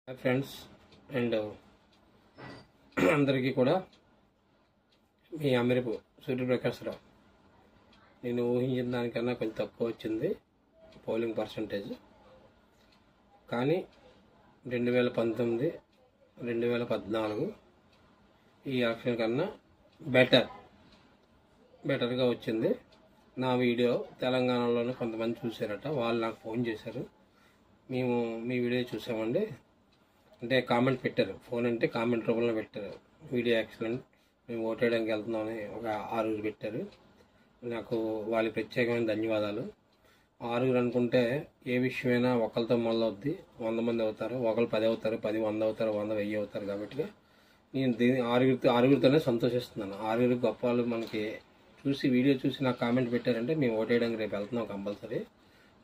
Hi friends and అందరికీ కూడా మీ అమెరిపు సూర్యప్రకాశ్రావు. నేను ఊహించిన దానికన్నా కొంచెం తక్కువ వచ్చింది పోలింగ్ పర్సంటేజ్. కానీ 2019, 2014 ఈ ఎలక్షన్ కన్నా బెటర్గా వచ్చింది. నా వీడియో తెలంగాణలోనే కొంతమంది చూశారట, వాళ్ళు నాకు ఫోన్ చేశారు. మేము మీ వీడియో చూసామండి అంటే కామెంట్ పెట్టారు. ఫోన్ అంటే కామెంట్ రూపంలో పెట్టారు. వీడియో ఎక్సలెంట్, మేము ఓటేయడానికి వెళ్తున్నామని ఒక 6 పెట్టారు. నాకు వాళ్ళకి ప్రత్యేకమైన ధన్యవాదాలు. 6 అనుకుంటే ఏ విషయమైనా ఒకరితో మొదలవుద్ది, 100 మంది అవుతారు, ఒకరు 10 అవుతారు, 10 100 అవుతారు, 100 1000 అవుతారు. కాబట్టి నేను దీని 6తోనే సంతోషిస్తున్నాను. 6 గొప్ప వాళ్ళు మనకి వీడియో చూసి నాకు కామెంట్ పెట్టారంటే మేము ఓటేయడానికి రేపు వెళ్తున్నాం కంపల్సరీ.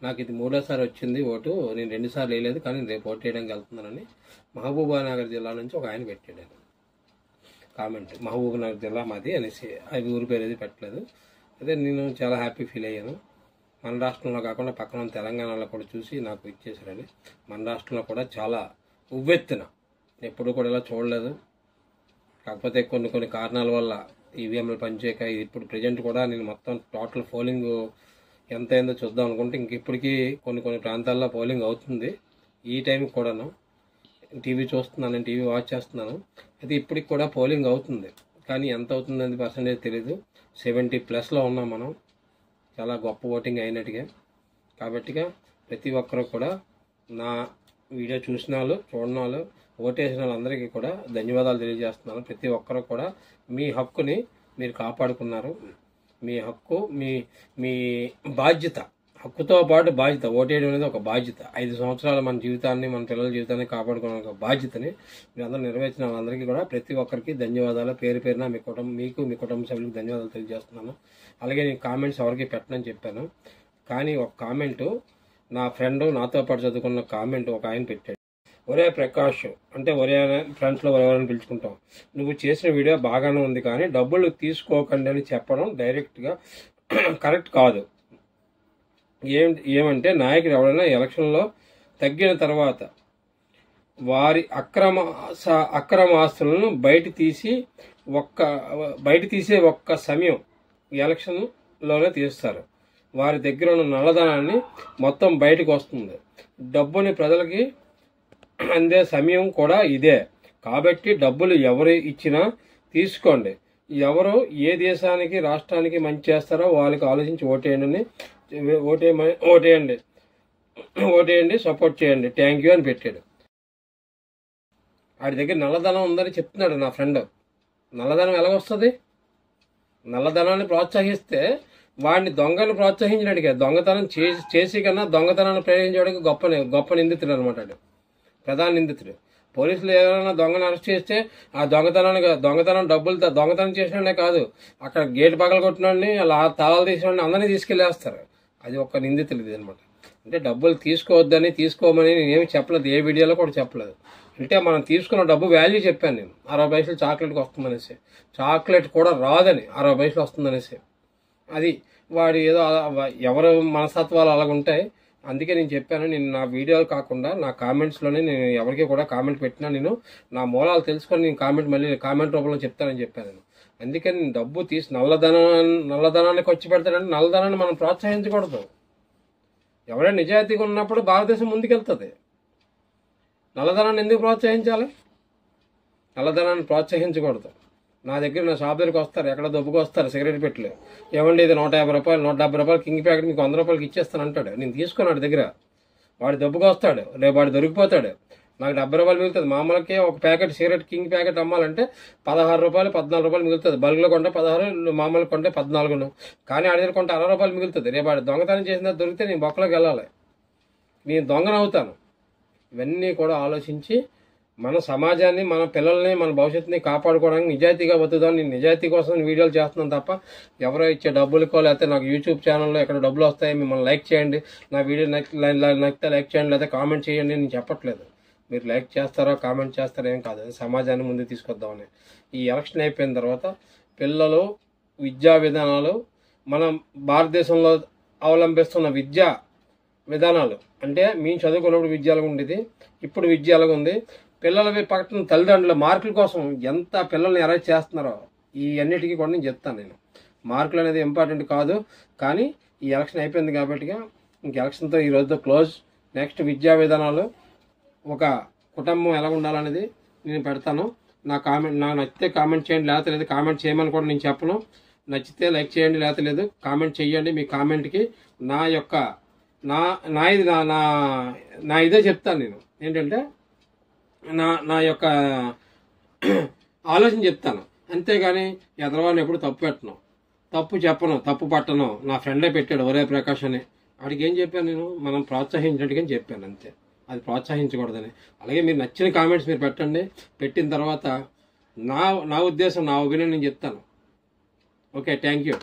నాకు ఇది 3వ వచ్చింది ఓటు. నేను 2 సార్లు వేయలేదు, కానీ రేపు ఓటేయడానికి వెళ్తున్నానని మహబూబానగర్ జిల్లా నుంచి ఒక ఆయన పెట్టాడు కామెంట్. మహబూబానగర్ జిల్లా మాది అనేసి, అది ఊరి పేరు ఏది పెట్టలేదు. అదే నేను చాలా హ్యాపీ ఫీల్ అయ్యాను. మన రాష్ట్రంలో కాకుండా పక్కన తెలంగాణలో కూడా చూసి నాకు ఇచ్చేసారని. మన రాష్ట్రంలో కూడా చాలా ఉవ్వెత్తున ఎప్పుడు కూడా ఇలా చూడలేదు. కాకపోతే కొన్ని కారణాల వల్ల ఈవీఎంలు పనిచేయక ఇప్పుడు ప్రజెంట్ కూడా నేను మొత్తం టోటల్ పోలింగ్ ఎంత అయిందో చూద్దాం అనుకుంటే ఇప్పటికీ కొన్ని ప్రాంతాల్లో పోలింగ్ అవుతుంది. ఈ టైంకి కూడాను టీవీ చూస్తున్నాను, నేను టీవీ వాచ్ చేస్తున్నాను. అయితే ఇప్పటికి కూడా పోలింగ్ అవుతుంది, కానీ ఎంత అవుతుంది అనేది పర్సెంటేజ్ తెలీదు. 70+ ఉన్నాం మనం. చాలా గొప్ప ఓటింగ్ అయినట్టుగా. కాబట్టిగా ప్రతి ఒక్కరు కూడా నా వీడియో చూసిన వాళ్ళు, చూడని వాళ్ళు, ఓటేసిన వాళ్ళందరికీ కూడా ధన్యవాదాలు తెలియజేస్తున్నాను. ప్రతి ఒక్కరు కూడా మీ హక్కుని మీరు కాపాడుకున్నారు. మీ హక్కు మీ బాధ్యత, హక్కుతో పాటు బాధ్యత. ఓటేయడం అనేది ఒక బాధ్యత. 5 సంవత్సరాలు మన జీవితాన్ని, మన పిల్లల జీవితాన్ని కాపాడుకునే ఒక బాధ్యతని మీరు అందరూ నెరవేర్చిన వాళ్ళందరికీ కూడా ప్రతి ఒక్కరికి ధన్యవాదాలు. పేరున మీకు మీ కుటుంబ సభ్యులకు ధన్యవాదాలు తెలియజేస్తున్నాను. అలాగే నేను కామెంట్స్ ఎవరికి పెట్టనని చెప్పాను, కానీ ఒక కామెంటు నా ఫ్రెండ్, నాతో పాటు చదువుకున్న కామెంట్ ఒక ఆయన పెట్టాడు. ఒరే ప్రకాష్ అంటే ఒరే ఫ్రెండ్స్లో ఎవరైనా పిలుచుకుంటాం, నువ్వు చేసిన వీడియో బాగానే ఉంది, కానీ డబ్బులు తీసుకోకండి అని చెప్పడం డైరెక్ట్గా కరెక్ట్ కాదు. ఏమంటే నాయకుడు ఎవరైనా ఎలక్షన్లో తగ్గిన తర్వాత వారి అక్రమ ఆస్తులను బయట తీసే ఒక్క సమయం ఎలక్షన్లోనే తీస్తారు. వారి దగ్గర ఉన్న నల్లధనాన్ని మొత్తం బయటకు వస్తుంది. డబ్బుని ప్రజలకి అందే సమయం కూడా ఇదే. కాబట్టి డబ్బులు ఎవరు ఇచ్చినా తీసుకోండి. ఎవరు ఏ దేశానికి, రాష్ట్రానికి మంచి చేస్తారో వాళ్ళకి ఆలోచించి ఓటేయండి, సపోర్ట్ చేయండి, థ్యాంక్ యూ అని పెట్టాడు. వాడి దగ్గర నల్లధనం ఉందని చెప్తున్నాడు నా ఫ్రెండ్. నల్లధనం ఎలాగొస్తుంది? నల్లధనాన్ని ప్రోత్సహిస్తే వాడిని దొంగను ప్రోత్సహించినట్టుగా, దొంగతనం చేసి కన్నా దొంగతనాన్ని ప్రయోగించడానికి గొప్ప నిందితుడు అనమాట. ప్రధాన నిందితుడు. పోలీసులు ఏదైనా దొంగను అరెస్ట్ చేస్తే ఆ దొంగతనం డబ్బులతో దొంగతనం చేసిననే కాదు, అక్కడ గేటు పగల కొట్టినోడిని, అలా తాళాలు తీసిన అందరినీ తీసుకెళ్లేస్తారు. అది ఒక నిందితులు ఇది అనమాట. అంటే డబ్బులు తీసుకోమని నేనేమి చెప్పలేదు, ఏ వీడియోలో కూడా చెప్పలేదు. అంటే మనం తీసుకున్న డబ్బు వాల్యూ చెప్పాను నేను. 60 పైసలు చాక్లెట్కి వస్తుందనేసి, చాక్లెట్ కూడా రాదని 60 పైసలు వస్తుందనేసి. అది వాడు ఏదో ఎవరు మనస్తత్వాలు అలాగుంటాయి. అందుకే నేను చెప్పాను, నేను నా వీడియో కాకుండా నా కామెంట్స్లోనే నేను ఎవరికి కూడా కామెంట్ పెట్టినా నేను నా మూలాలు తెలుసుకొని నేను కామెంట్ రూపంలో చెప్తానని చెప్పాను నేను. అందుకని నేను డబ్బు తీసి నల్లధనాన్ని ఖర్చు పెడతానంటే నల్లధనాన్ని మనం ప్రోత్సహించకూడదు. ఎవరైనా నిజాయితీగా ఉన్నప్పుడు భారతదేశం ముందుకెళ్తుంది. నల్లధనాన్ని ఎందుకు ప్రోత్సహించాలి? నల్లధనాన్ని ప్రోత్సహించకూడదు. నా షాప్ దగ్గరికి వస్తారు, ఎక్కడ దొబ్బుకు వస్తారు సిగరెట్ పెట్టులు. ఏమండి ఇది 150 రూపాయలు, 170 రూపాయలు కింగ్ ప్యాకెట్ మీకు 100 రూపాయలకి ఇచ్చేస్తాను అంటాడు. నేను తీసుకున్నాడు దగ్గర, వాడు దొబ్బుకు వస్తాడు, రేపు వాడు దొరికిపోతాడు. నాకు 70 రూపాయలు మిగులుతుంది. మామూలుకి ఒక ప్యాకెట్ సిగరెట్ కింగ్ ప్యాకెట్ అమ్మాలంటే 16 రూపాయలు, 14 రూపాయలు మిగులుతుంది. బల్క్లో కొంటే 16, మామూలు కొంటే 14. కానీ ఆడి దగ్గర కొంటే 60 రూపాయలు మిగులుతుంది. రేపు వాడు దొంగతనం చేసిన దొరికితే నేను బొక్కలోకి వెళ్ళాలి, నేను దొంగనవుతాను. ఇవన్నీ కూడా ఆలోచించి మన సమాజాన్ని, మన పిల్లల్ని, మన భవిష్యత్తుని కాపాడుకోవడానికి నిజాయితీగా బతుకుదాం. నేను నిజాయితీ కోసం వీడియోలు చేస్తున్నాను తప్ప ఎవరో ఇచ్చే డబ్బులకో, లేకపోతే నాకు యూట్యూబ్ ఛానల్లో ఎక్కడ డబ్బులు వస్తాయి మిమ్మల్ని లైక్ చేయండి, నా వీడియో నచ్చితే లైక్ చేయండి, లేదా కామెంట్ చేయండి నేను చెప్పట్లేదు. మీరు లైక్ చేస్తారో కామెంట్ చేస్తారో ఏం కాదు, సమాజాన్ని ముందుకు తీసుకొద్దామని. ఈ ఎలక్షన్ అయిపోయిన తర్వాత పిల్లలు, విద్యా విధానాలు, మనం భారతదేశంలో అవలంబిస్తున్న విద్యా విధానాలు అంటే మేము చదువుకున్నప్పుడు విద్య ఎలాగ ఉండేది, ఇప్పుడు విద్య ఎలాగ ఉంది, పిల్లల పక్కన తల్లిదండ్రుల మార్కుల కోసం ఎంత పిల్లల్ని అరెస్ట్ చేస్తున్నారో ఈ అన్నిటికీ కూడా నేను చెప్తాను. నేను మార్కులు అనేది ఇంపార్టెంట్ కాదు, కానీ ఈ ఎలక్షన్ అయిపోయింది కాబట్టి ఇంక ఎలక్షన్తో ఈ రోజుతో క్లోజ్. నెక్స్ట్ విద్యా విధానాలు, ఒక కుటుంబం ఎలా ఉండాలనేది నేను పెడతాను. నాకు నచ్చితే కామెంట్ చేయండి, లేకపోతే లేదు కామెంట్ చేయమని కూడా నేను చెప్పను. నచ్చితే లైక్ చేయండి, లేకపోతే లేదు కామెంట్ చేయండి. మీ కామెంట్కి నా యొక్క నా ఇదే చెప్తాను. నేను ఏంటంటే నా యొక్క ఆలోచన చెప్తాను, అంతేగాని ఎదరవాడిని ఎప్పుడు తప్పు పెట్టను, తప్పు చెప్పను, తప్పు పట్టను. నా ఫ్రెండే పెట్టాడు ఒరే ప్రకాష్ అని, వాడికి ఏం చెప్పాను నేను, మనం ప్రోత్సహించినట్టుగా చెప్పాను అంతే, అది ప్రోత్సహించకూడదని. అలాగే మీరు నచ్చిన కామెంట్స్ మీరు పెట్టండి, పెట్టిన తర్వాత నా ఉద్దేశం, నా ఒపీనియన్ నేను చెప్తాను. Okay, thank you.